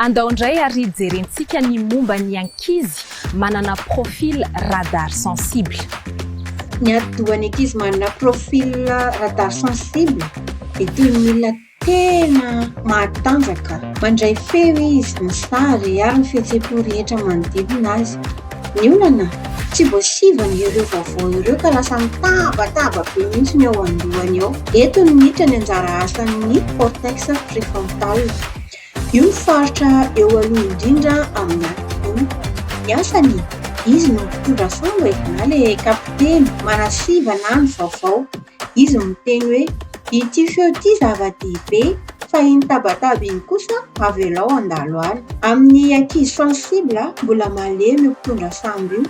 andao indray ary jerentsika ny momba ny ankizy manana profil radar sensible. Ny atidohan'ny ankizy manana profil radar sensible dia toy ny olona tena mahatanjaka, mandray feo izy, ny sary ary ny fihetseham-po rehetra manodidina azy. Ny olana tsy voasivany ireo vaovao ireo ka lasa mitabataba be mihitsy ny ao an-dohany ao. Eto no miditra ny anjara asan'ny cortex préfrontal. Io faritra eo aloha indrindra amin'ny atidoha. Ny asany izy no mitondra samba na ilay kapiteny manasiva na ny vaovao. Izy miteny hoe ity feo ity zava-dehibe fa iny tabataba iny kosa avelao andalo any. Amin'ny ankizy sensible mbola malemy io mpitondra samba io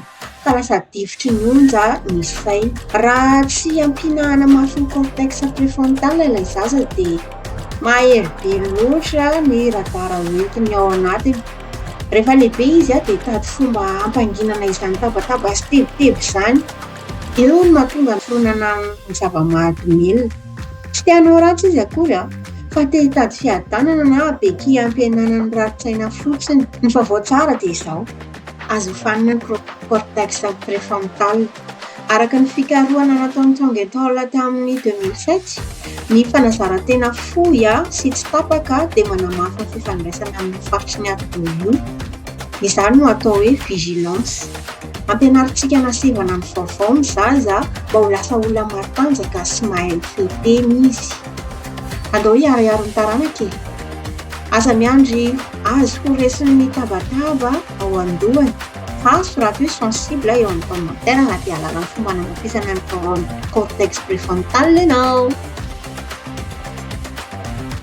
ka lasa divotry ny onja ny saina. Raha tsy ampianahana mafy ny cortex préfrontal ilay zaza dia mahery be loatra ny radara hoentiny ao anatiny. Rehefa lehibe izy dia tady fomba hampanginana izany tabataba sy tebotebo izany. Eo no mahatonga ny fironana ny zava-mahadomelina. Tsy tianao ratsy izy akory fa te hitady fiadanana na beky ampihenana ny rarin-tsaina fotsiny. Ny vaovao tsara dia izao, azo fanina ny cortex préfrontal. Araka ny fikarohana nataon'ny Tsangetol tamin'ny 2007, ny fanazarantena fohy sy tsy tapaka dia manamafy ny fifandraisana amin'ny faritry ny atidoha io. Izany no atao hoe vigilance. Ampianarintsika nasivana ny vaovao ny zaza mba ho lasa olona matanjaka sy mahay fiteny izy. Andao hiaro ny taranaka e. Aza miandry azo ho resin'ny tabataba ao an-dohany. Fa raha hoe sensible eo amin'ny taona maternelle dia alalany fomba nanafisana ny cortex préfrontal ianao.